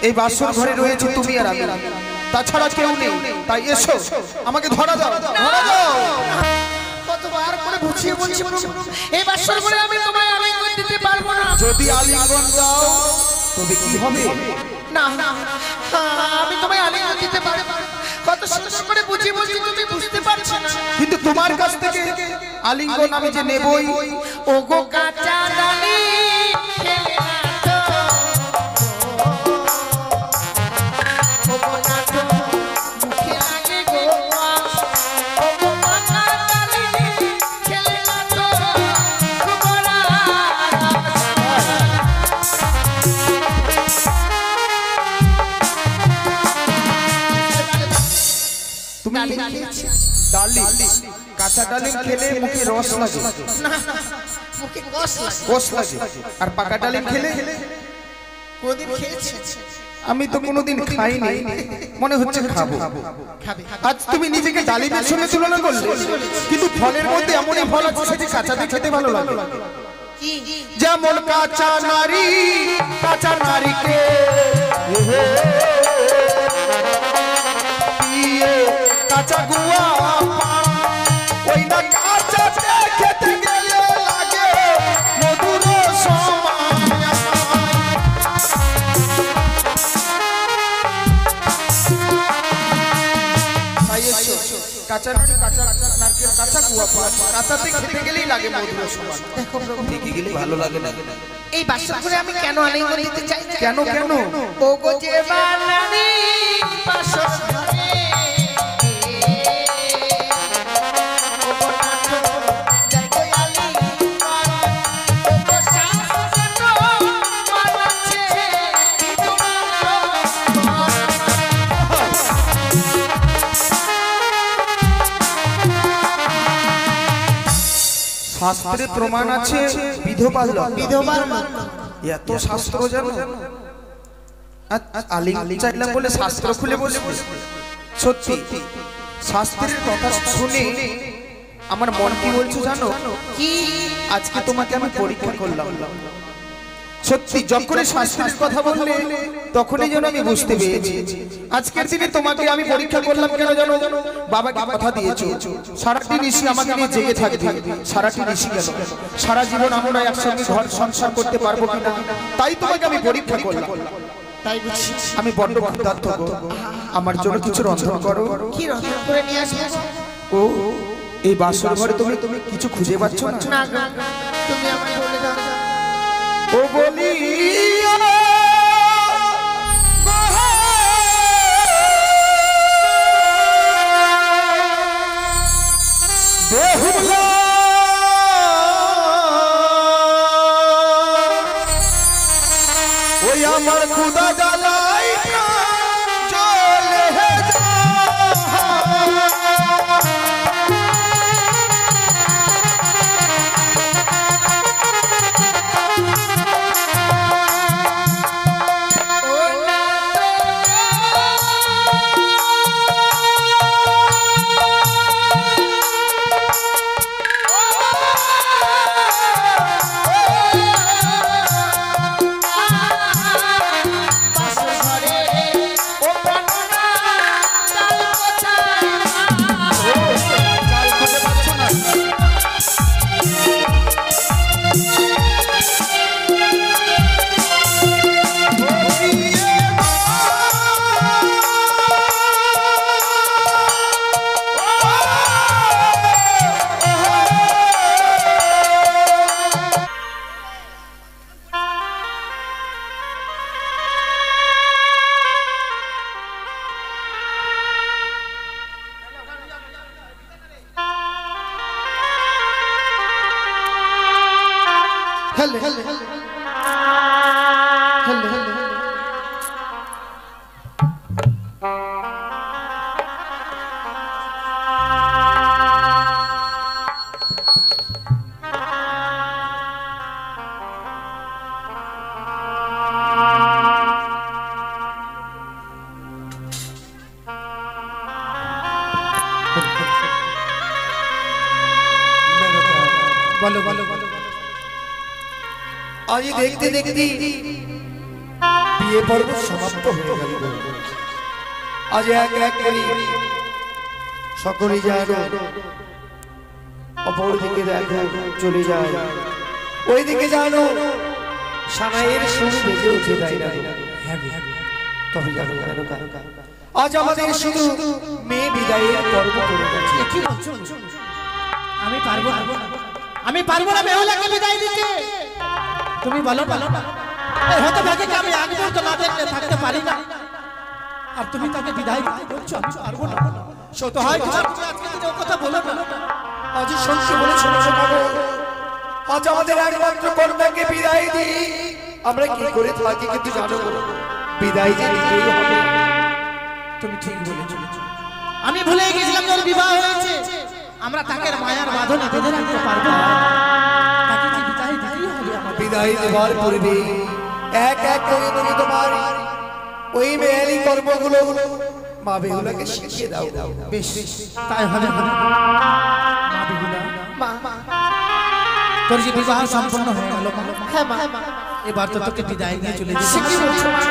এই বাসর ঘরে রয়েছে তুমি আর আমি, তাছাড়া কেউ নেই। তাই এসো, আমাকে ধরা দাও, ধরা দাও। কতবার করে বুঝিয়ে বলছি এই বাসর ঘরে আমি তোমায় আলিঙ্গন দিতে পারবো না। যদি আলিঙ্গন দাও তবে কি হবে? না না, আমি তোমায় আলিঙ্গন দিতে পারবো না। কত সুন্দর করে বুঝিয়ে বলছি, তুমি বুঝতে পারছো না। কিন্তু তোমার কাছ থেকে আলিঙ্গন আমি যে নেবই। ও গো কাঁচা ডালি খেলে না তো, ও গো না তো মুখে লাগে গো। ও গো কাঁচা ডালি খেলে না তো, গোবরা তুমি ডালিম, কাঁচা ডালিম খেলে মুখে রস লাগে, মুখে কষ লাগে, কষ লাগে। আর পাকা ডালিম খেলে কোনদিন খেয়েছি? আমি তো কোনোদিন খাইনি, মনে হচ্ছে খাবো। আজ তুমি নিজেকে ডালিমের সঙ্গে তুলনা করলে, কিন্তু ফলের মধ্যে এমনই ফল আছে সেটি কাঁচাতে খেতে ভালো লাগে। যেমন কাঁচা নারী, কাঁচা নারীকে কাঁচা গুয়া, ওই না কাঁচাতে খেতে গেলে লাগে মধুর সময়। কাঁচা নারী, কাঁচা নারকেল, কাঁচা গুয়া, কাঁচাতে খেতে গেলেই লাগে মধুর সময়। দেখো দেখে গেলে ভালো লাগে না। এই বাসর ঘরে আমি কেন আলিঙ্গন দিতে চাই? কেন কেন? ও গো যে বানানি বাসর ঘরে, ও গো নাথ যাই গো আলিঙ্গন, ও গো শাস্ত্র মানাচ্ছে কি তোমার। শাস্ত্রে প্রমাণ আছে বিধবা বিধবার এত শাস্ত্র জানো? আলিঙ্গন চাইলাম বলে শাস্ত্র খুলে বলে সত্যি শাস্ত্রের কথা শুনে আমার মন কি বলছো জানো? কি? আজকে তোমাকে আমি পরীক্ষা করলাম। সত্যি যখনই শাস্ত্রের কথা বললে তখনই যেন আমি বুঝতে পেরেছি আজকের দিনে তোমাকে আমি পরীক্ষা করলাম। কেন জানো? বাবাকে কথা দিয়েছো সারাটি নিশি আমাকে নিয়ে জেগে থাকবে। সারাটি নিশি কেন? সারা জীবন আমরা একসঙ্গে ঘর সংসার করতে পারবো কিনা, তাই তোমাকে আমি পরীক্ষা করলাম। তাই বুঝছি। আমি বড্ড ক্ষুধার্ত গো, আমার জন্য কিছু রন্ধন করো। কি রন্ধন করে নিয়ে আসবে? ও এই বাসর ঘরে তুমি কিছু খুঁজে পাচ্ছ না? না, তুমি আমায় বলে দাও। ও বলি বেহুলা ওই আমার খুদা জ্বালাই চলে যা। आज देखते देखते বিয়ে পর্ব সমাপ্ত হয়ে গেল। আজ এক এক করে সকলেই যেন অপর দিকে দেখো চলে যায়, ওই দিকে জানো সানাইয়ের সুর বেজে উঠে যায় না। তবে জানো কেন আজ আমাদের শুধু মেয়ে বিদায়ের পর্ব করে গেছে। কি বলছো? আমি পারবো না, আমি পারবো না বেহুলাকে বিদায় দিতে। তুমি বলো বলো না, এই হতে ভাগে আমি আগে তো না দেখলে থাকতে পারি না, আর তুমি তাকে বিদায় দিতে বলছো? আমি পারবো না। সত হয় কিছু আজকে দিনে ও কথা বলো না। আজ শুনতে বলেছো আজ আমাদের একমাত্র কন্যাকে বিদায় দিই, আমরা কি করে থাকি কিন্তু জানো বিদায় দিতেই হবে। তুমি ঠিক বলেছো, আমি ভুলে গেছিলাম ওর বিবাহ হয়েছে, আমরা তাকে মায়ার বাঁধনে বেঁধে রাখতে পারবো না। তাকে কি বিদায় দিতেই হবে আমাদের। বিদায় দেওয়ার পূর্বে এক এক করে তুমি তোমার ওই মেয়েলি কর্মগুলো মা বেহুলাকে শিখিয়ে দাও। বেশ তাই হবে। মা বেহুলা, তোর যে বিবাহ সম্পন্ন হয়ে গেল, হ্যাঁ মা, এবার তো তোকে বিদায় নিয়ে চলে যেতে সে কি হবে। বলছো মা?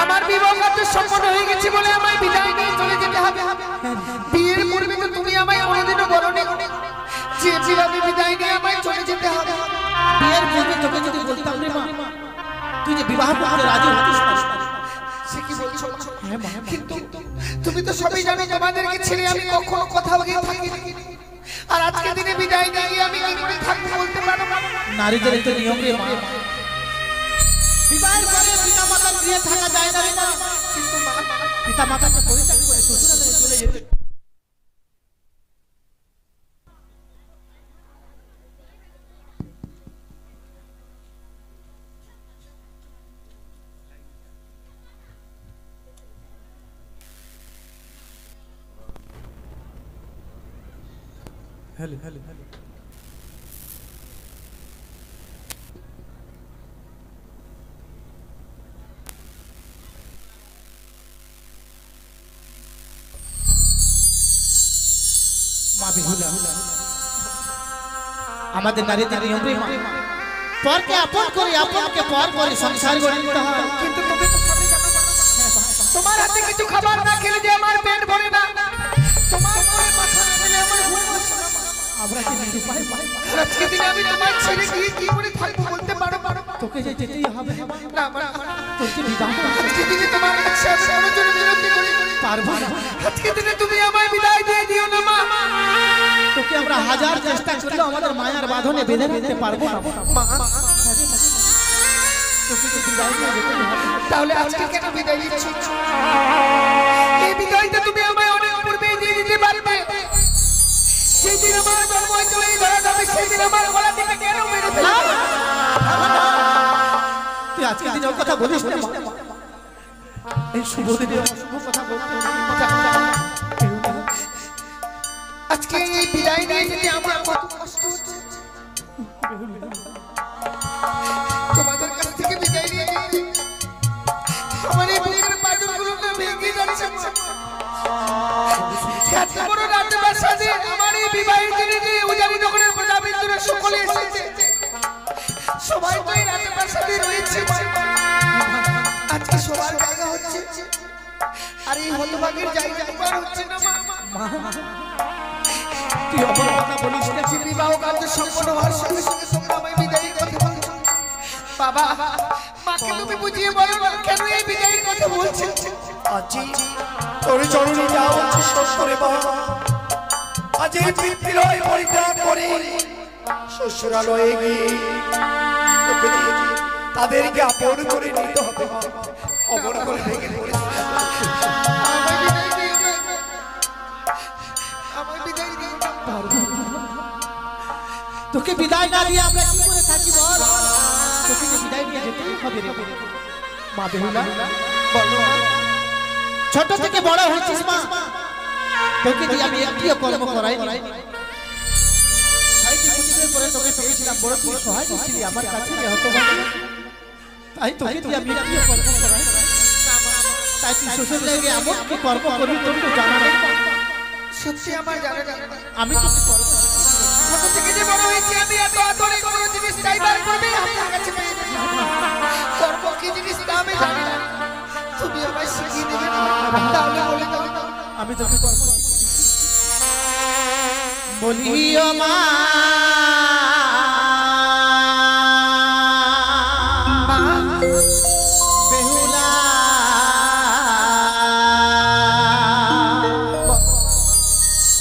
আমার বিবাহ কার্য সম্পন্ন হয়ে গেছে বলে আমায় বিদায় নিয়ে চলে যেতে হবে? বিয়ের পূর্বে তো তুমি আমায় কোনোদিনও বলোনি যে যেভাবে বিদায় নিয়ে আমায় চলে যেতে হবে। বিয়ের পূর্বে তোকে যদি বলতাম রে মা, তুই যে বিবাহ করতে রাজি হতিস না। সে কি বলছো মা? কিন্তু তুমি তো সবই জানো, তোমাদেরকে ছেড়ে আমি কখনো কোথাও গিয়ে থাকিনি, আর আজকে দিনে বিদায় নিয়ে গিয়ে আমি কি করে থাকবো বলতে পারো না। নারীদের একটা নিয়ম রে মা, বিবাহের পরে পিতা মাতার গৃহে থাকা যায় না রে মা। কিন্তু মা, পিতা মাতাকে পরিত্যাগ করে শ্বশুরালয়ে চলে যেতে। হ্যালো হ্যালো হ্যালো মা বেহুলা, আমাদের নারীদের নিয়ম রে মা, পরকে আপন করে আপনকে পর করে সংসার গড়ে নিতে হয়। কিন্তু তুমি তো সবই জানো, তোমার হাতে কিছু খাবার না খেলে যে আমার পেট ভরে না, তোমার কোলে মাথা না দিলে আমার ঘুম আসে না মা। আমরা কি নিরুপায় মা? আর আজকে দিনে আমি তোমার ছেড়ে গিয়ে কি করে থাকবো বলতে পারো? তোকে যে যেতেই হবে মা। না মা, তোর যে বিবাহ আজকে দিনে তোমার কাছে আমি কোনো জন্য বিরক্তি করি। পারবো না। আজকে দিনে তুমি আমায় বিদায় দিয়ে দিও না মা। তোকে আমরা হাজার চেষ্টা করলেও আমাদের মায়ার বাঁধনে বেঁধে নিতে পারবো না মা, তোকে যে বিদায় দিয়ে যেতেই হবে। তাহলে আজকে কেন বিদায় দিচ্ছ? এই বিদায়টা তুমি আমায় অনেক পূর্বেই দিয়ে দিতে পারবে। সেই দিন আমার জন্ম হয়েছিল এই ধরা যাবে, সেই দিন আমার গলা থেকে কেন মেরে ফেলে? তুই আজকে দিনের কথা বলিস না মা। এই শুভ দিনে অশুভ কথা বলতে নেই। আজকে এই বিদায় নিয়ে যেতে আমার কত কষ্ট হচ্ছে। তোমাদের কাছ থেকে বিদায় নিয়ে যেতে আমার এই বুকের পাঁজরগুলো না ভেঙে যাচ্ছে মা। এত বড় রাজপ্রাসাদে আমার এই বিবাহের দিনে যে উজানি নগরের প্রজাবৃন্দরা সকলে এসেছে, সবাই তো এই রাজপ্রাসাদে রয়েছে মা। আজকে সবার জায়গা হচ্ছে, আর এই হতভাগের জায়গা তোমার হচ্ছে না মা। তুই অপর কথা বলিস না। যে বিবাহ কার্য সম্পন্ন হওয়ার সঙ্গে সঙ্গে তোমরা আমায় বিদায়ের কথা বলছো। বাবা, মাকে তুমি বুঝিয়ে বলো না কেন এই বিদায়ের কথা বলছে। আজি তোর চরণে যা হচ্ছে সব করে বাবা, আজ এই পিতৃলয় পরিত্যাগ করে শ্বশুরালয়ে গিয়ে তোকে নিয়ে তাদেরকে আপন করে নিতে হবে মা। অমর করে ভেঙে পড়েছে। আমায় বিদায় দিও না, আমায় বিদায় দিও না। তোকে বিদায় না দিয়ে আমরা কি করে থাকি বল? তোকে যে বিদায় দিয়ে যেতেই হবে রে মা বেহুলা। বলো ছোট থেকে বড় হয়েছিস মা, তোকে দিয়ে আমি একটিও কর্ম করাইনি। পরে তোকে পেয়েছিলাম, বড় তুই সহায় ছিলি আমার কাছে রে হতভাগা। তাই তোকে দিয়ে আমি একটিও কর্ম করাইনি। তাই তুই শ্বশুর লেগে এমন কি কর্ম করবি তোর তো জানা নেই। সত্যি আমার জানা নেই। আমি তোকে কর্ম শিখিয়েছি। ছোট থেকে যে বড় হয়েছি আমি এত আদরে কোনো জিনিস চাইবার পূর্বে আপনার কাছে পেয়ে গেছি। কর্ম কি জিনিস তা আমি জানি না, তুমি আমায় শিখিয়ে দেবে তাহলে বলে দাও। আমি তোকে কর্ম বলিও মা বেহুলা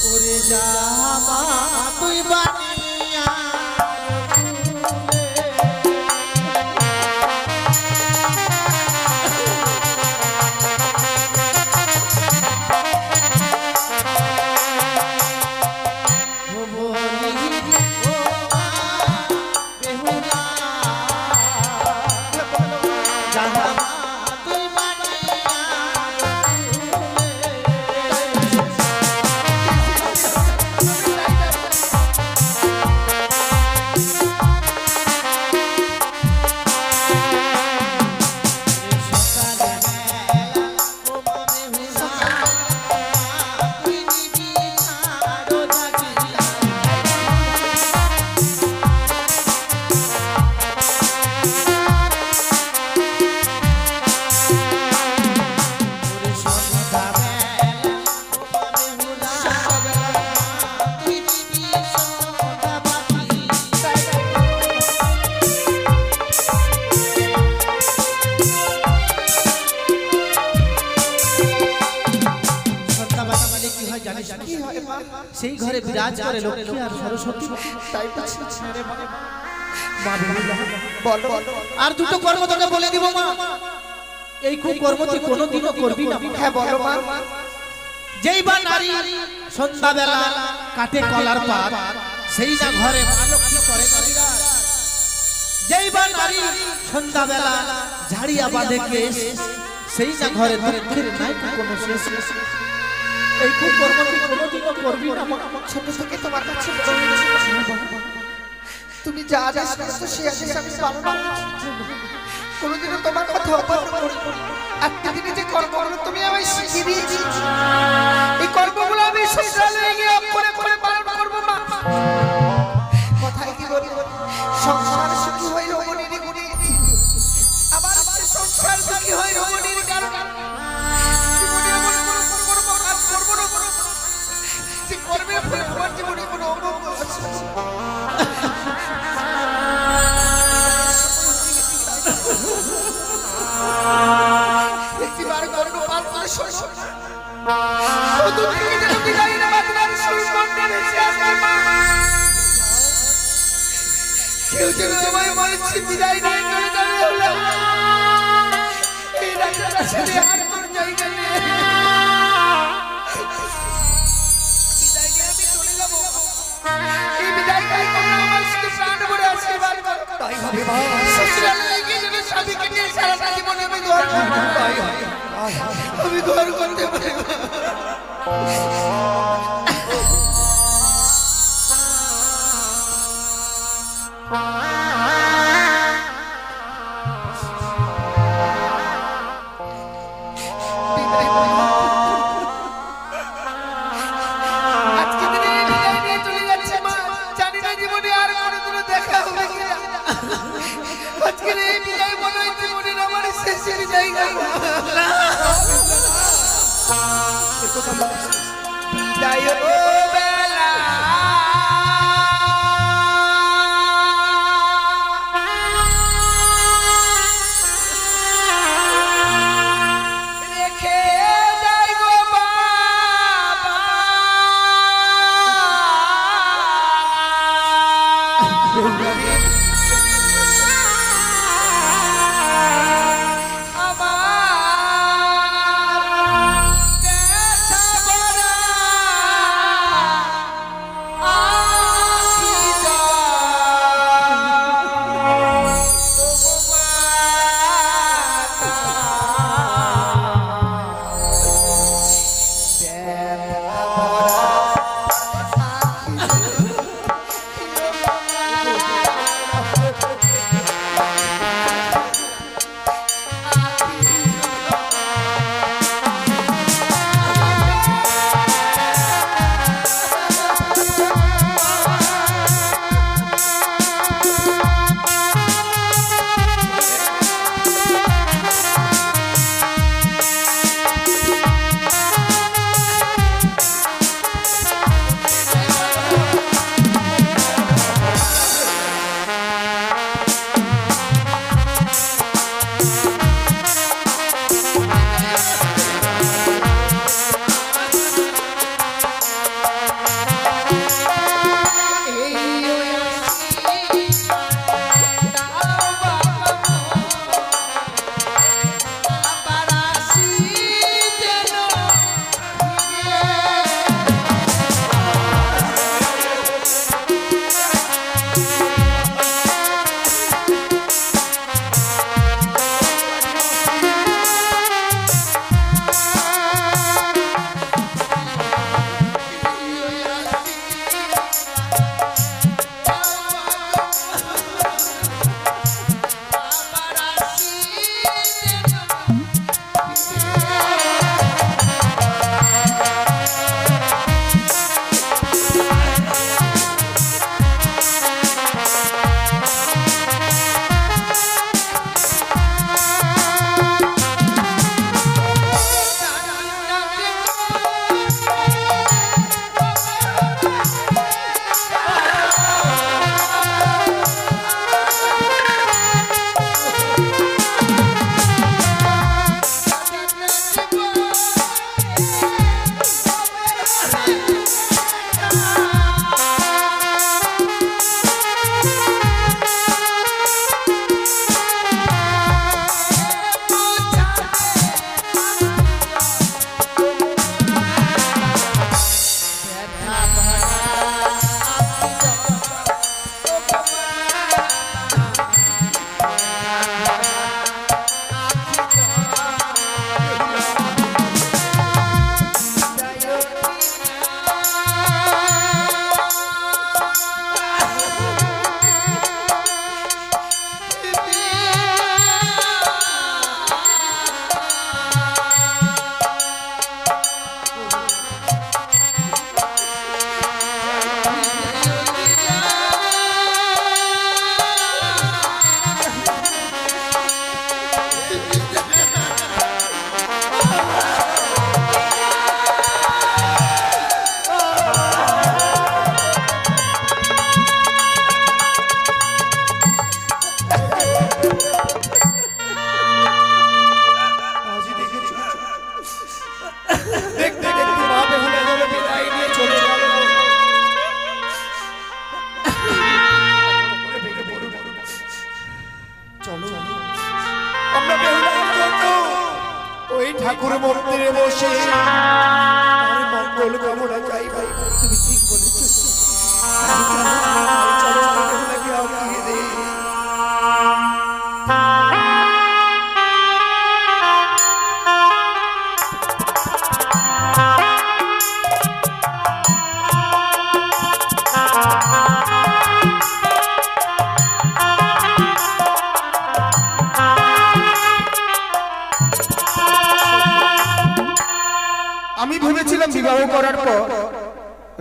ওরে জামা তুই বানিয়া সেই ঘরে বিরাজ করে লক্ষ্মী আর সরস্বতী। তাই রে মা, বলো আর দুটো কর্ম তোকে বলে দিব মা, এই খুব কর্ম তুই কোনোদিনও করবি না। হ্যাঁ বলো মা। যেই বা নারী সন্ধ্যাবেলা কাটে কলার পাত, সেই না ঘরে মা লক্ষ্মী করে কালিরাজ। যেই বা নারী সন্ধ্যাবেলা ঝাড়িয়া বাঁধে কেশ, সেই না ঘরে দুঃখের নাই কোনো শেষ। এই খুব কর্ম তুই কোনোদিনও করবি না। ছোট থেকে তোমার কাছে তুমি যা আদেশ করছো সেই আদেশ আমি পালন করেছি। কোনোদিনও তোমার কথা অমান্য করি। একটা দিনে যে কর্মগুলো তুমি আমায় শিখিয়ে দিয়েছি, এই কর্মগুলো আমি শ্বশুরালয়ে গিয়ে অক্ষরে করে পালন করবো মা। কথায় কি বলি, সংসার সুখী হয় রমণীর গুণে, আবার সংসার সুখী হয় রমণীর কারণে। জীবনে এমন কোনো কাজ করবো না যে কর্মের ফলে আমার জীবনে কোনো অমঙ্গল আছে। একটিবার গর্ব পাল করে শোষণ দূর থেকে যেন বিদায় না বাদলার সুরকণ্ঠে ভেসে আসে মা। কেউ যেন আমায় বলছে বিদায় নিয়ে চলে যাবে হলো, এই রাস্তাটা ছেড়ে আর তোর জায়গা নেই। বিদায় নিয়ে আমি চলে যাবো, এই বিদায়টাই তোমরা আমার শুধু প্রাণ ভরে আশীর্বাদ করো। তাই হবে মা, শ্বশুরালয়ে গিয়ে যেন স্বামীকে নিয়ে সারাটা জীবনে আমি ঘর করতে পারি। আমি ঘর করতে পারি। আজকে দিনে বিদায় নিয়ে চলে যাচ্ছে মা, জানি না জীবনে আর কোনোদিনও দেখা হবে কিনা। আজকের এই বিদায় মনে হয় জীবনের আমার শেষের জায়গা। বিদায় বেলা রেখে যাই গো বাবা,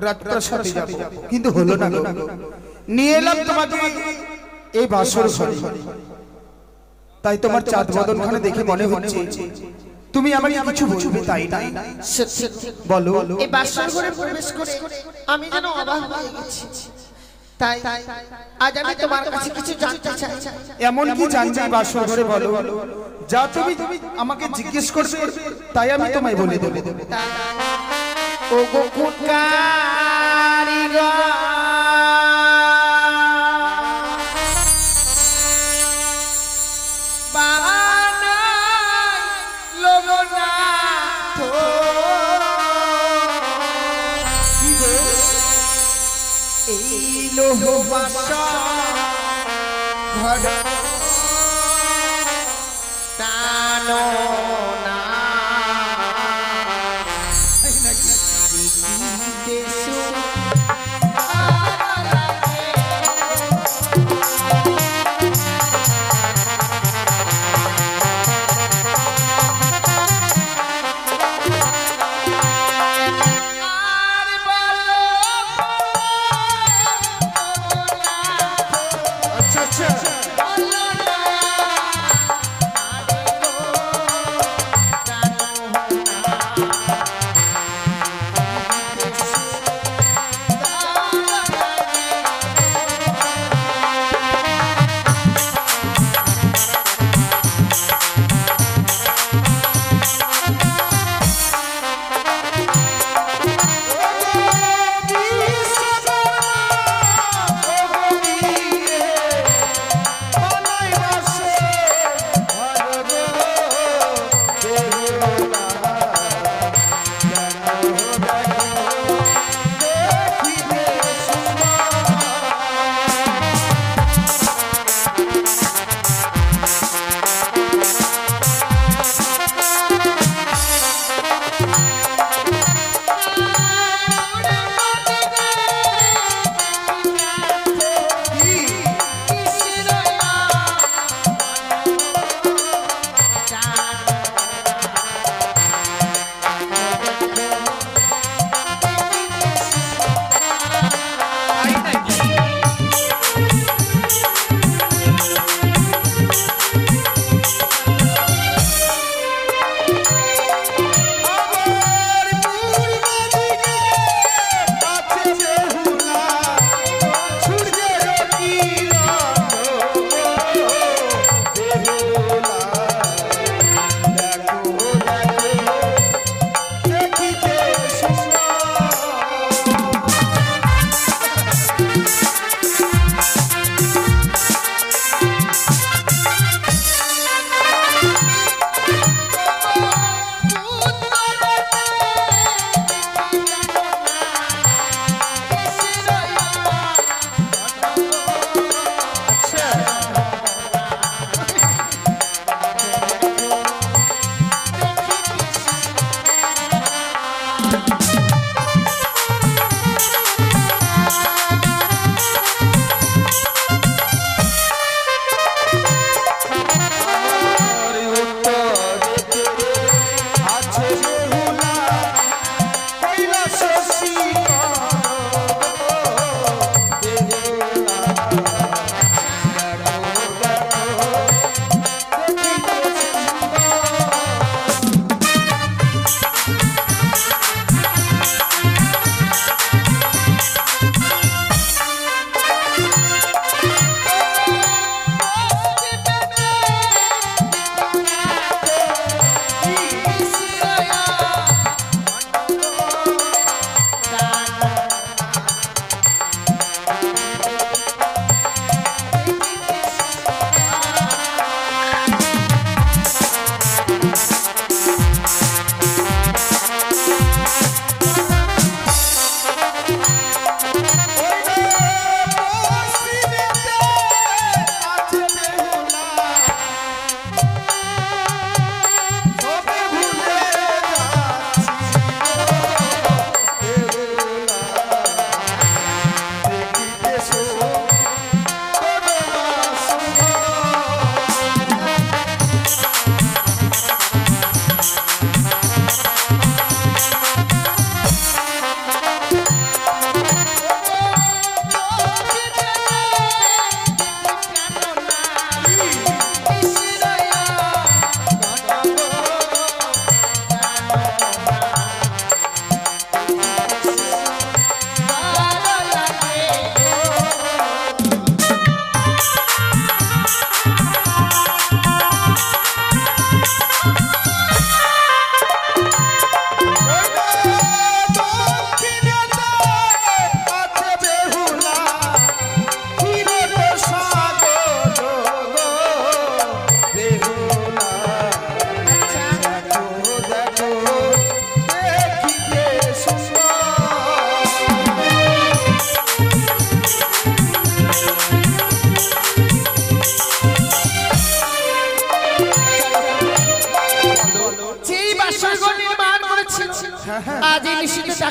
রাজপ্রাসাদে যাব, কিন্তু হলো না গো। নিয়ে এলাম তোমাকে এই বাসর ঘরে। তাই তোমার চাঁদ বদনখানে দেখে মনে হচ্ছে তুমি আমাকে কিছু বলবে, তাই না? বলো। এই বাসর ঘরে প্রবেশ করে আমি যেন অবাক হয়ে গেছি। তাই আজ আমি তোমার কাছে কিছু জানতে চাই। এমন কি জানবে বাসর ঘরে, বলো। যা তুমি আমাকে জিজ্ঞেস করবে তাই আমি তোমায় বলে দেব। ও গো কোন কারিগর বানাই লোকনাথ এই লোহ বাসা ঘর টানো না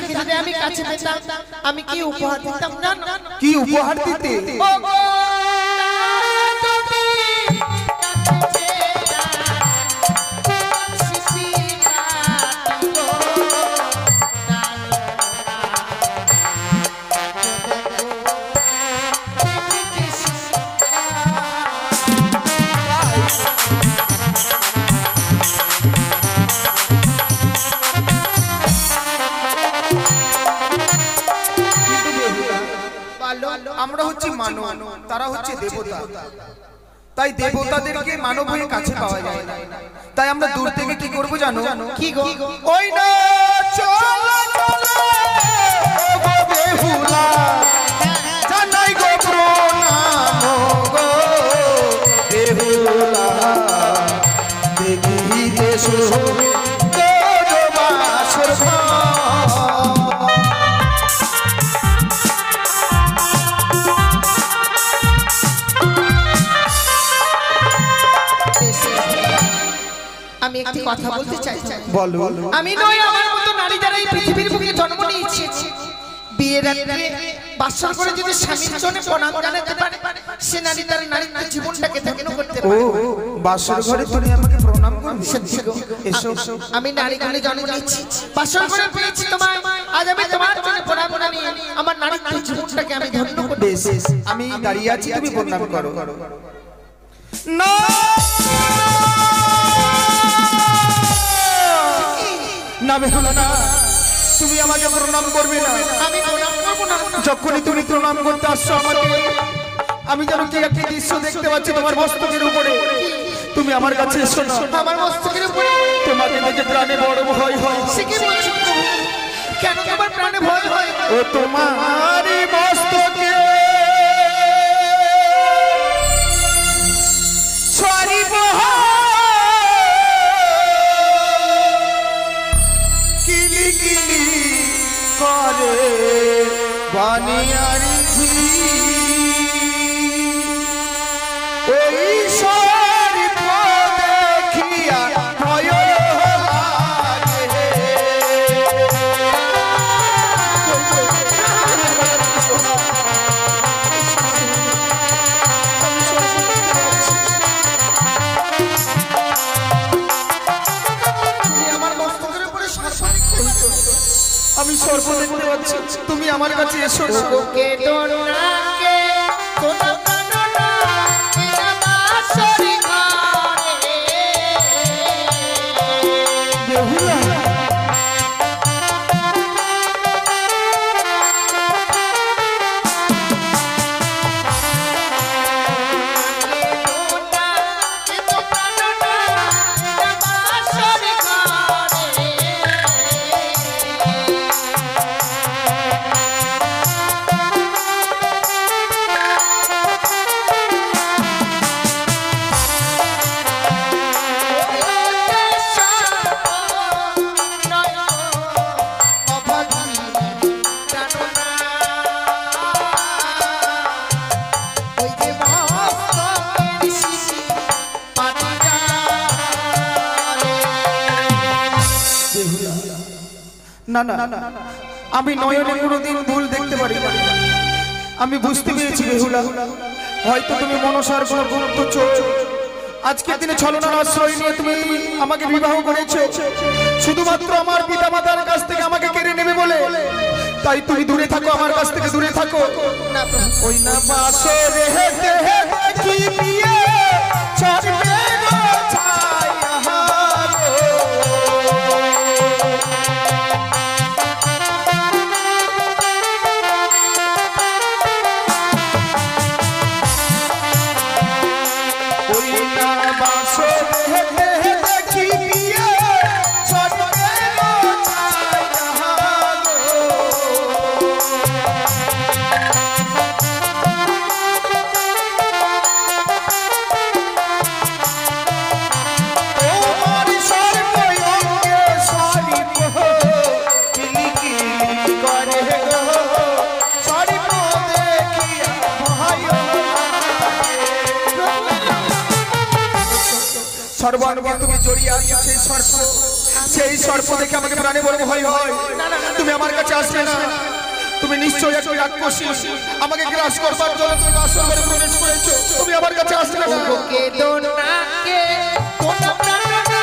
তাকে যদি আমি কাছে পেতাম আমি কি উপহার দিতাম না কি উপহার দিতে? ও গো আমরা হচ্ছে মানব, তারা হচ্ছে দেবতা। তাই দেবতাদেরকে মানব হয়ে কাছে পাওয়া যায় না। তাই আমরা দূর থেকে কি করব জানো? কি গো? ওই না চলো চলো গো বেহুলা, জানাই গো প্রণাম গো বেহুলা, দেখি দেশো তোর বাসর ঘর। আমি একটি কথা বলতে চাই। বলো। আমি নই আমার মতো নারী যারা এই পৃথিবীর বুকে জন্ম নিয়েছে, বিয়ের রাত্রে বাসর করে যদি স্বামীর জন্য প্রণাম জানাতে পারে সে নারী তার নারীর জীবনটাকে ধন্য করতে পারে। ও বাসর ঘরে তুমি আমাকে প্রণাম করবে? সত্যি গো, এসো। আমি নারী কালে জন্ম নিয়েছি, বাসর করে পেয়েছি তোমায়, আজ আমি তোমার জন্য প্রণাম জানিয়ে আমার নারীর জীবনটাকে আমি ধন্য করব। বেশ, আমি দাঁড়িয়ে আছি, তুমি প্রণাম করো। না না বেহুলা না, তুমি আমাকে প্রণাম করবে না। আমি প্রণাম করব না। যখনই তুমি প্রণাম করতে আসছো আমাকে, আমি যেন কি একটা দৃশ্য দেখতে পাচ্ছি তোমার মস্তকের উপরে। তুমি আমার কাছে এসো না। আমার মস্তকের উপরে তোমাকে দেখে প্রাণে বড় ভয় হয়। সে কি বলছো? কেন তোমার প্রাণে ভয় হয়? ও তোমার মস্তকে সরি কিলি কিলি করে বানিয়ারি ওই সরি দেখিয়া ভয় লাগে। আমি সর্ব দেখতে পাচ্ছি, তুমি আমার কাছে এসো। কে দোনাকে তোনা কাননা এনা বাসরি ঘরে বেহুলা কে তো কাননা এনা বাসরি ঘরে না না, আমি নয়নে কোনোদিন ভুল দেখতে পারি না। আমি বুঝতে পেরেছি বেহুলা, হয়তো তুমি মনসার কোনো গুরুত্ব চোখ আজকের দিনে ছলনার আশ্রয় নিয়ে তুমি আমাকে বিবাহ করেছো শুধুমাত্র আমার পিতামাতার কাছ থেকে আমাকে কেড়ে নেবে বলে। তাই তুমি দূরে থাকো, আমার কাছ থেকে দূরে থাকো। ওই না বাসে রেহেতে দেখি বিয়ে চলবে গো ছায়া গো। সর্বাঙ্গে তুমি জড়িয়ে আছো সেই সর্প সেই সর্প দেখে আমাকে প্রাণে বড় ভয় হয়। তুমি আমার কাছে আসবে না, তুমি নিশ্চয়ই একটা রাক্ষসী, আমাকে গ্রাস করবার জন্য তুমি বাসর ঘরে প্রবেশ করেছো। তুমি আমার কাছে আসবে না। ওকে দোনাকে কোন প্রাণনা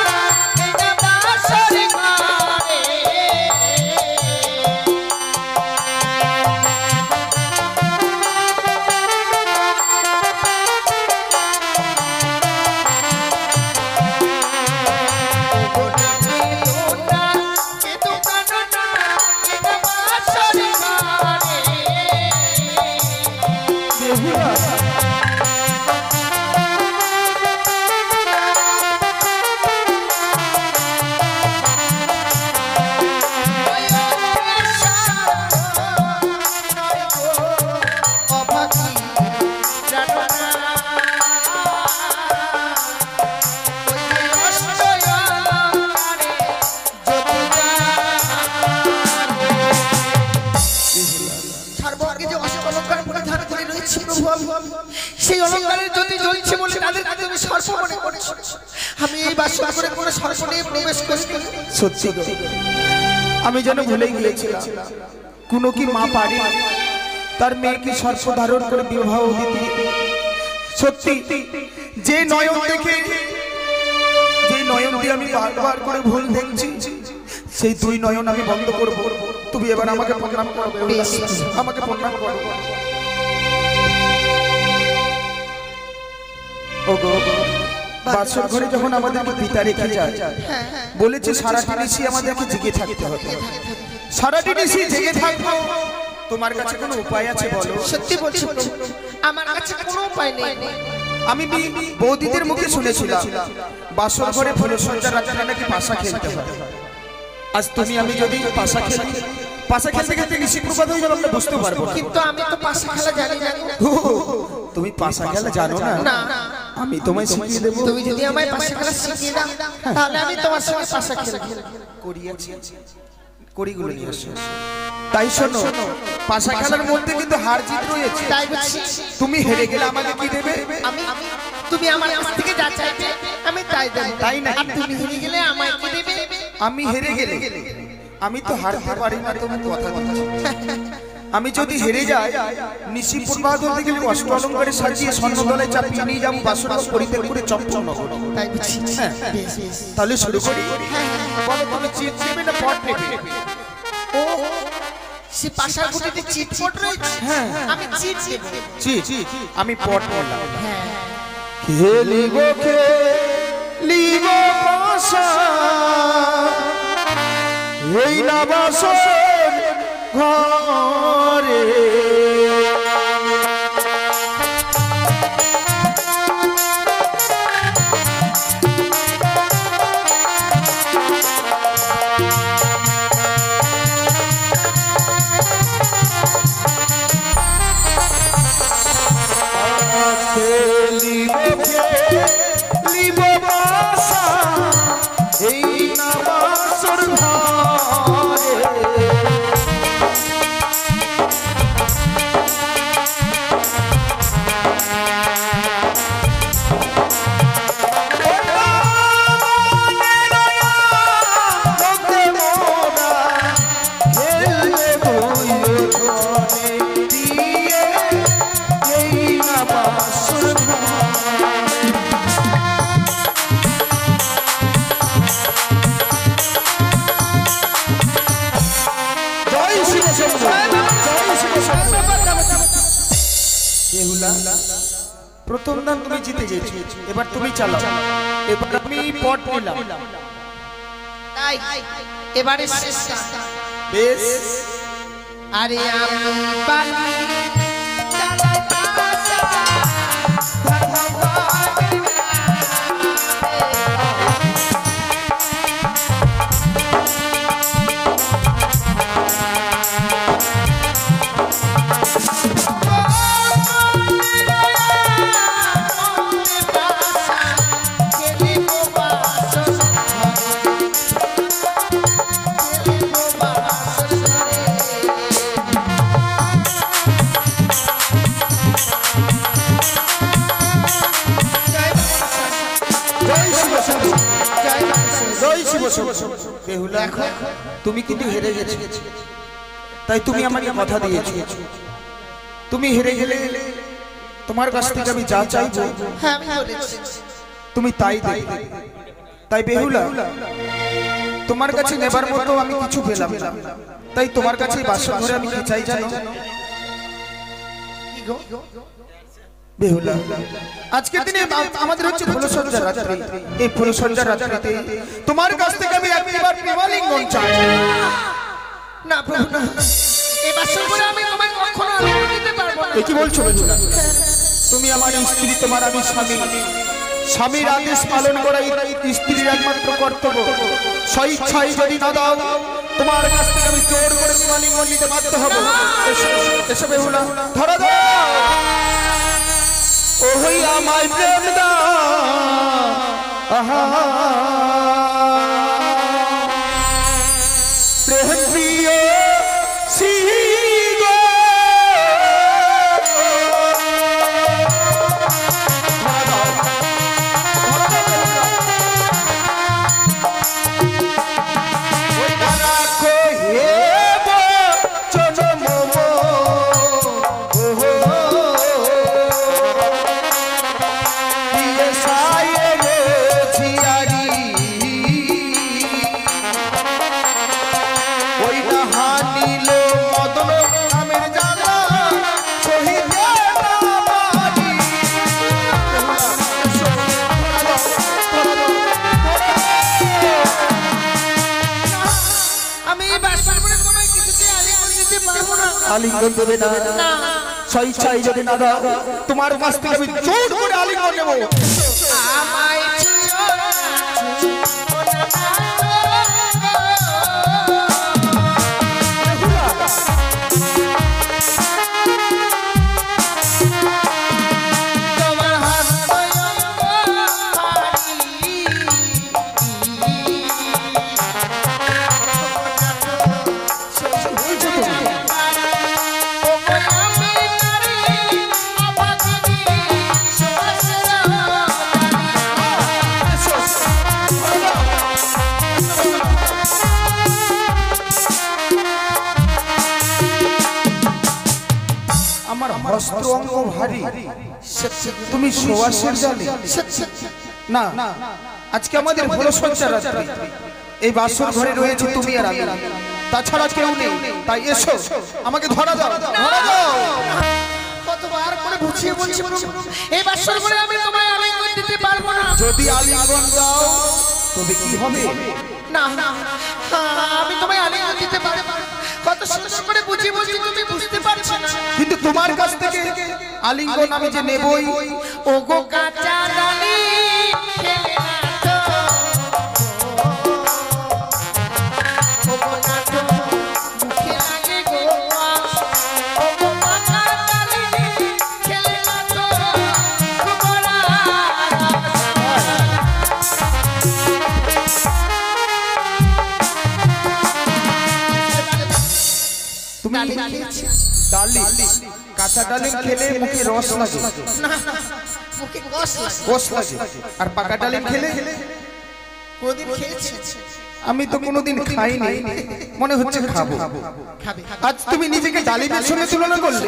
এটা বাসর ঘরে সেই অলঙ্কারের জ্যোতি জ্বলছে বলে তাদেরকে তুমি সর্প মনে করেছো। আমি এই বাসর ঘরে কোনো সর্প নিয়ে প্রবেশ করিনি। সত্যি গো, আমি যেন ভুলে গিয়েছিলাম কোনো কি মা পারে তার মেয়েকে সর্প ধারণ করে বিবাহ দিতে। সত্যি যে নয়ন দেখে, যে নয়ন দিয়ে আমি বারবার করে ভুল দেখছি, সেই দুই নয়ন আমি বন্ধ করব। তুমি এবার আমাকে প্রণাম করবে, আমাকে প্রণাম করবে। ওগো, বাসর ঘরে যখন আমাদেরকে পিতা রেখে যায়, বলেছে সারাটি নিশি আমাদেরকে জেগে থাকতে হবে। সারাটি নিশি জেগে থাকবো, তোমার কাছে কোনো উপায় আছে বলো? সত্যি বলছি প্রভু, আমার কাছে কোনো উপায় নেই। আমি বৌদিদের মুখে শুনেছিলাম বাসর ঘরে ফুলসজ্জার রাত্রে নাকি পাশা খেলতে হয়। আজ তুমি আমি যদি পাশা খেলি, পাশা খেলতে খেলতে নিশি প্রভাত হয়ে যাবে, আমরা বুঝতে পারবো না। কিন্তু আমি তো পাশা খেলা জানি না। তুমি পাশা খেলা জানো না? না, আমি তোমায় শিখিয়ে দেবো। তুমি যদি আমায় পাশা খেলা শিখিয়ে দাও, তাহলে আমি তোমার সঙ্গে পাশা খেলবো। করিয়াছি, করিগুলো নিয়ে আসো। তাই শোনো, পাশা খেলার মধ্যে কিন্তু হার জিত রয়েছে। তাই বলছি, তুমি হেরে গেলে আমাকে কি দেবে? তুমি আমার কাছ থেকে যা চাইবে আমি তাই দেব। তাই না? আর তুমি হেরে গেলে আমায় কি দেবে? আমি হেরে গেলে আমি তো হারতে পারি না, তুমি কথা বলছো। আমি যদি হেরে যাই, নিশি পূর্বাদ হতে গেলে অষ্ট অলঙ্কারে সাজিয়ে স্বর্ণদলে চাপিয়ে নিয়ে যাবো বাসর ঘর পরিত্যাগ করে চম্পন নগর। তাই বুঝছি। তাহলে শুরু করি। বলো, তুমি চিট নেবে না পট নেবে? ও, সে পাশার গুটিতে চিটপট রয়েছে। হ্যাঁ, আমি চিট দেব। চিট, আমি পট বললাম। হ্যাঁ, খেলিব খেলিব পাশা, এই না বাসর ঘরে। খেলিব খেলিব বাসা, এই না বাসর ঘরে। প্রথম দান তুমি জিতে গেছো, এবার তুমি চালাও। এবার আমি পট নিলাম। তাই এবারে শেষ গান। বেশ, আরে আমি পানি বসো বেহুলা তুমি কিন্তু হেরে গেছো তাই তুমি আমাকে কথা দিয়েছো তুমি হেরে গেলে তোমার কাছ থেকে আমি যা চাইবো হ্যাঁ আমি বলেছি তুমি তাই দেবে তাই বেহুলা তোমার কাছে নেবার মতো আমি কিছু পেলাম না তাই তোমার কাছে বাসর ঘরে আমি কি চাই জানো কি গো বেহুলা আজকের দিনে আমাদের হচ্ছে ফুলসজ্জা রাত্রি এই ফুলসজ্জা রাত্রিতে তোমার কাছ থেকে আমি একবার প্রেমালিঙ্গন চাই না প্রভু না এই বাসর করে আমি তোমায় কখনো আলিঙ্গন দিতে পারবো না কি বলছো বেহুলা তুমি আমার স্ত্রী তোমার আমি স্বামী স্বামীর আদেশ পালন করাই স্ত্রীর একমাত্র কর্তব্য স্বইচ্ছায় যদি না দাও তোমার কাছ থেকে আমি জোর করে প্রেমালিঙ্গন নিতে বাধ্য হব এসো বেহুলা ধরো দাও ওই আমায় প্রেম দাও প্রেম প্রিয় সিগো ওই রাখো হে চনম আলিঙ্গন দেবে না স্বইচ্ছায় যদি না দাও তোমার কাছ থেকে আমি জোর করে আলিঙ্গন নেব আমায় তোমার হাত আমার হস্ত অঙ্গ ভারী তুমি সুবাসের জালে না আজকে আমাদের ফুলসজ্জা রাত্রি এই বাসর ঘরে রয়েছে তুমি আর আমি তাছাড়া কেউ নেই তাই এসো আমাকে ধরা দাও ধরা দাও কতবার করে বুঝিয়ে বলছি এই বাসর করে আমি তোমায় আলিঙ্গন দিতে পারবো না যদি আলিঙ্গন দাও তবে কি হবে না না আমি তোমায় আলিঙ্গন দিতে পারবো না কত সুন্দর করে বুঝিয়ে বলছি তুমি বুঝতে পারছো না কিন্তু তোমার কাছ থেকে আলিঙ্গন আমি যে নেবই ও গো কাঁচা ডালি খেলে না তো ও গো নাটো মুখে লাগে গো ও গো কাঁচা ডালি খেলে না তো গোবরা তুমি ডালিম কাঁচা ডালিম খেলে মুখে রস লাগে মুখে কষ্ট লাগে রস লাগে আর পাকা ডালিম খেলে কোনদিন খেয়েছি আমি তো কোনোদিন খাইনি মনে হচ্ছে খাবো খাবে আজ তুমি নিজেকে ডালিমের সঙ্গে তুলনা করলে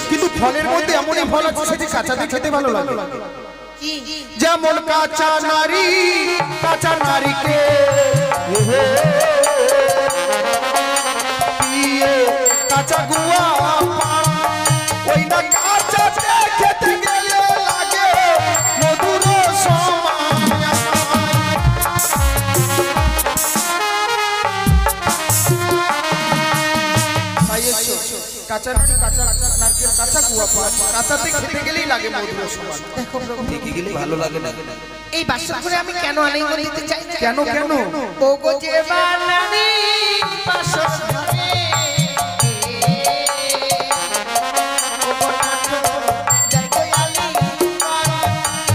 কিন্তু ফলের মধ্যে এমনই ফল আছে সেটি কাঁচাতে খেতে ভালো লাগে কি যেমন কাঁচা নারীকে পিয়ে কাঁচা গুয়া পান, ওই না কাঁচা খেতে গেলে লাগে মধুর সমান। তাই এসো, কাঁচা নারকেল, কাঁচা গুয়া পান, কাঁচাতে খেতে গেলেই লাগে মধুর সমান। দেখো দেখে গেলে ভালো লাগে না। এই বাসর করে আমি কেন আলিঙ্গন দিতে চাই কেন কেন? ও গো যে বানানি বাসর ঘরে ও গো নাটো যাই গো আলিঙ্গন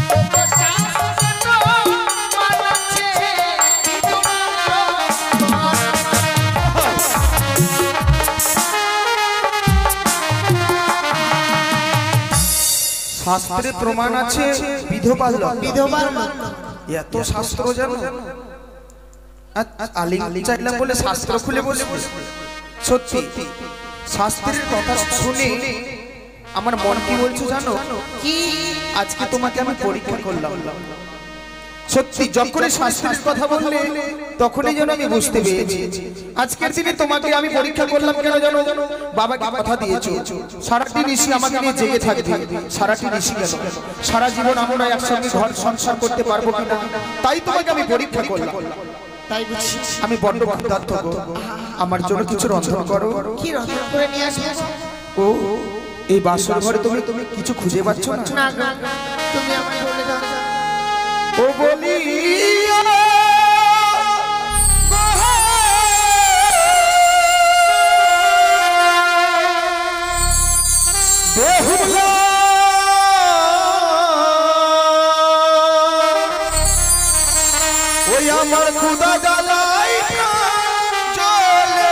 ও গো শাস্ত্র মানছে শাস্ত্রে প্রমাণ আছে বিধবার বিধবার এত শাস্ত্র জানো? আলিং চাইলাম বলে শাস্ত্র খুলে বসে সত্যি শাস্ত্রের কথা শুনে আমার মন কি বলছো জানো কি আজকে তোমাকে আমি পরীক্ষা করলাম সত্যি যখনই শাস্ত্রের কথা বললে তখনই যেন আমি বুঝতে পেরেছি আজকের দিনে তোমাকে আমি পরীক্ষা করলাম কেন জানো বাবাকে কথা দিয়েছো সারাটি নিশি আমাকে নিয়ে জেগে থাকবে সারাটি নিশি গেল সারা জীবন আমরা একসঙ্গে ঘর সংসার করতে পারবো কিনা তাই তোমাকে আমি পরীক্ষা করলাম তাই বুঝি আমি বড্ড ক্ষুধার্ত গো আমার জন্য কিছু রন্ধন করো কি রন্ধন করে নিয়ে আসবে ও এই বাসর ঘরে তুমি কিছু খুঁজে পাচ্ছ না না গো, তুমি আমায় বলে দাও ও বলি ওই আমার খুদা জ্বালাই চলে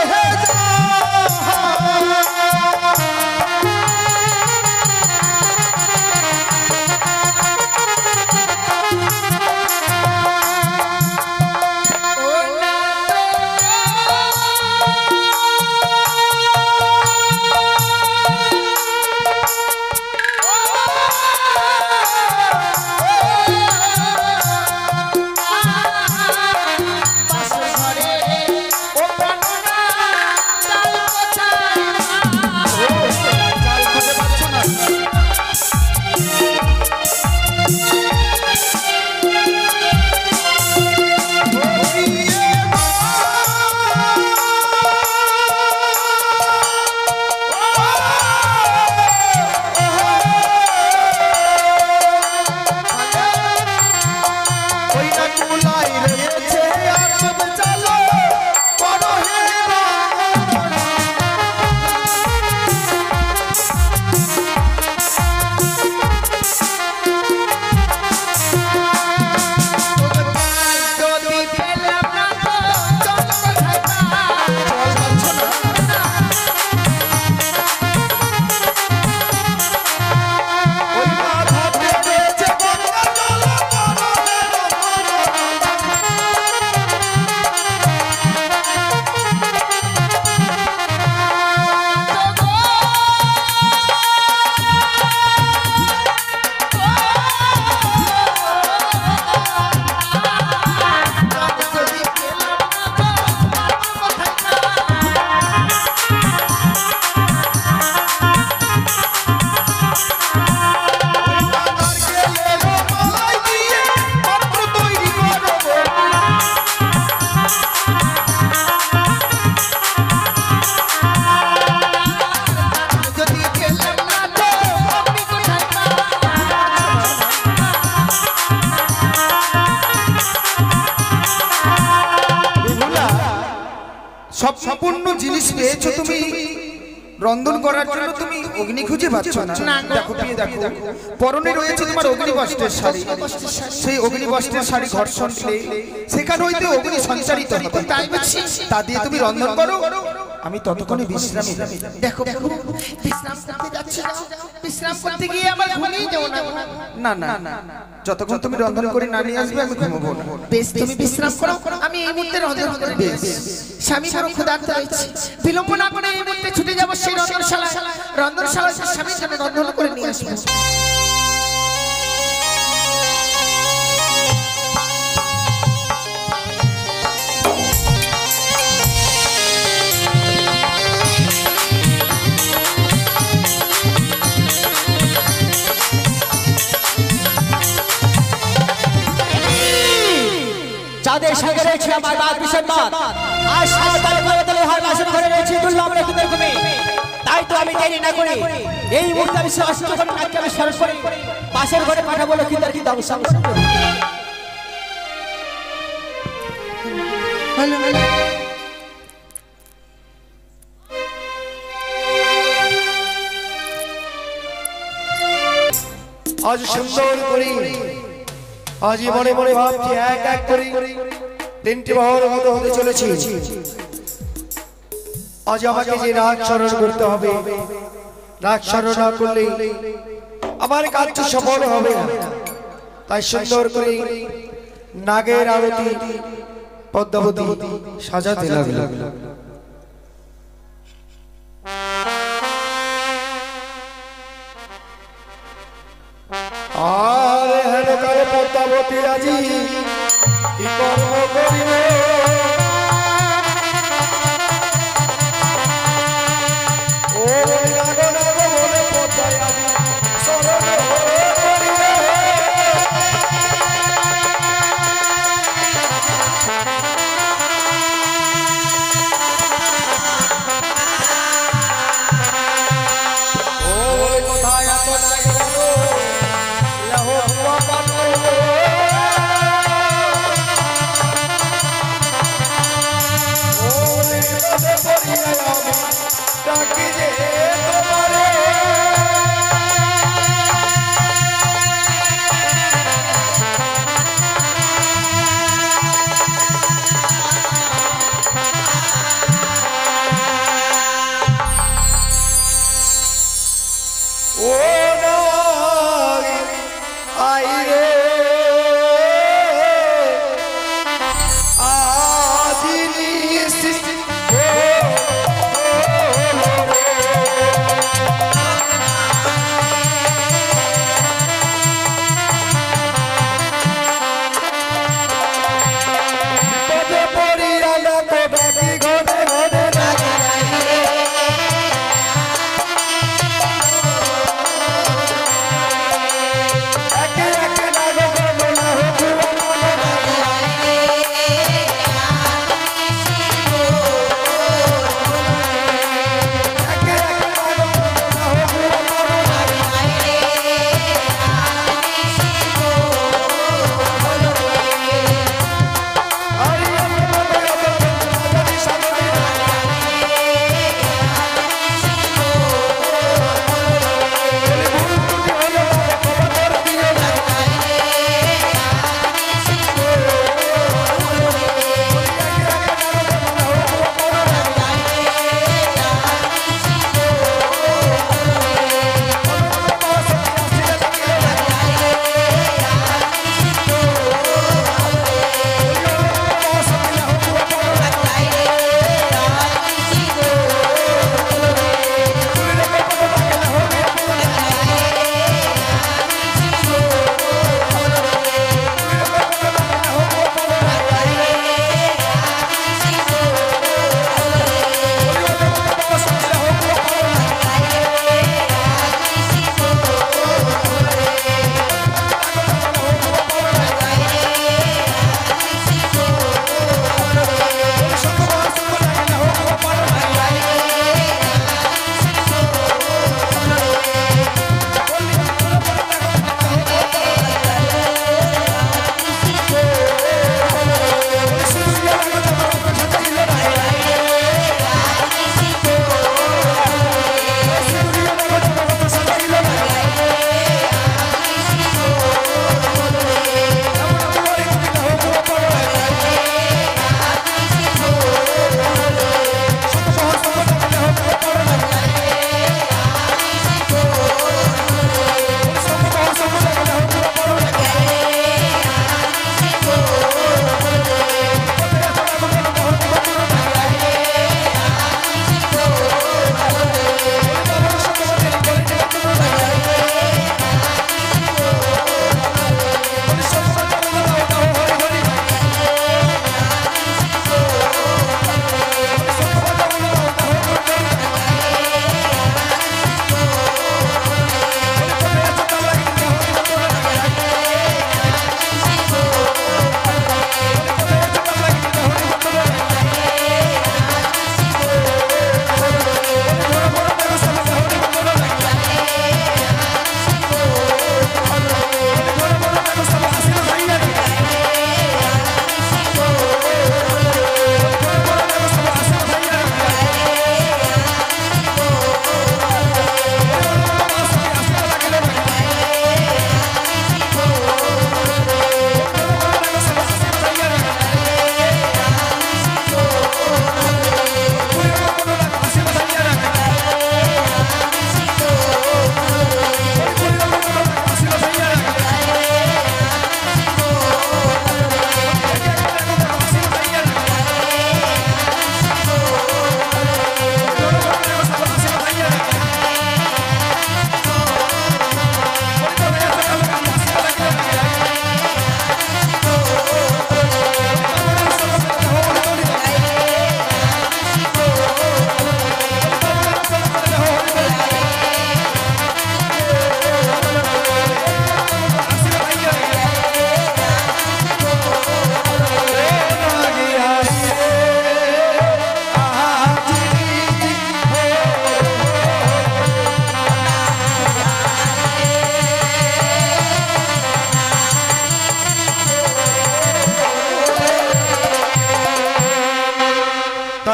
সম্পূর্ণ জিনিস পেয়েছো তুমি রন্ধন করার জন্য তুমি অগ্নি খুঁজে পাচ্ছ না দেখো পেয়ে দেখো পরনে রয়েছে তোমার অগ্নিবস্ত্রের শাড়ি সেই অগ্নিবস্ত্রের শাড়ি ঘর্ষণ দিলে সেখানে হইতে অগ্নি সঞ্চারিত হবে তাই বুঝি তা দিয়ে তুমি রন্ধন করো আমি ততক্ষণে বিশ্রামে যাই দেখো প্রভু বিশ্রাম করতে যাচ্ছি না বিশ্রাম করতে গিয়ে আমার ঘুমিয়ে যাও না না না যতক্ষণ তুমি রন্ধন করে না নিয়ে আসবে আমি ঘুমাবো না বেশ তুমি বিশ্রাম করো আমি এই মুহূর্তে রন্ধন করে নিয়ে আসি স্বামী বড় ক্ষুধার্ত রয়েছে বিলম্ব না করে এই মুহূর্তে ছুটে যাব সেই রন্ধনশালায় স্বামীর জন্য রন্ধন করে নিয়ে আসবো যাদের সঙ্গে রয়েছে আমার বাদ ভীষণ বাদ আর সাথে তালে হয় বাসন ঘরে রয়েছে দুর্লভ রকমের ঘুমে তাই তো আমি দেরি না করি এই মুহূর্তে আমি অস্ত্র করে নাককে আমি স্মরণ করি পাশের ঘরে পাঠাবো লক্ষ্মীদার কি দাম সংসার আজ সুন্দর করি আজ মনে মনে ভাবছি এক এক করে তিনটি বহর হতে চলেছি আজ আমাকে যে রাগ স্মরণ করতে হবে রাগ স্মরণ না করলে আমার কাজ সফল হবে না তাই সুন্দর করে নাগের আরতি পদ্মাবতী সাজাতে লাগলো। আরে হেন কালে পদ্মাবতী আজি কি কর্ম করিবে ও নাগো নাগো বলে পদ্মায় আজি শরণ করিবে ও কোথায় এত লাগে লাহো বাবা ও দেখতে পড়িয়া আমি ডাকি যে তোমারে ও নাগি আইরে আজিনি বিপদে পড়িয়া লাগো ডাকি ঘরে ঘরে লাগি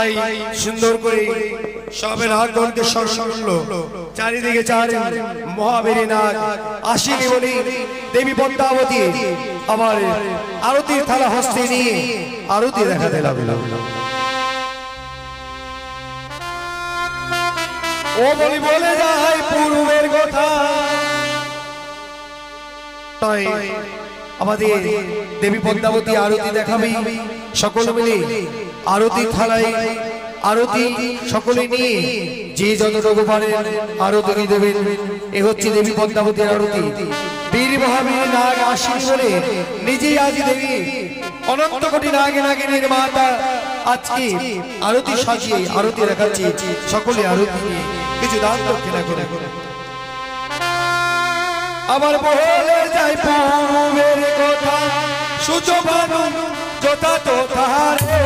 তাই সুন্দর করে সবের হাতকে স্মরণ করলো চারিদিকে চার মহাবীরী নাগ আসিনি বলি দেবী পদ্মাবতী আমার আরতির থালা হস্তে নিয়ে আরতি দেখাতে লাগলো। ও বলি বলে যায় পূর্বের কথা, তাই আমাদের দেবী পদ্মাবতী আরতি দেখাবে। সকল মিলে আরতি থালায় আরতি সকলে নিয়ে যে যতটুকু পারেন আরতি দেবেন। এ হচ্ছে দেবী পদ্মাবতীর আরতি। বীর মহাবীর নাগ আসেন বলে নিজেই আজ দেবী অনন্ত কোটি নাগে নাগিনীর মাতা আজকে আরতি সাজিয়ে আরতি দেখাচ্ছে। সকলে আরতি নিয়ে কিছু দান দক্ষিণা করে আমার বলে যাই পূর্বের কথা সুযোগ যথা তো তাহারে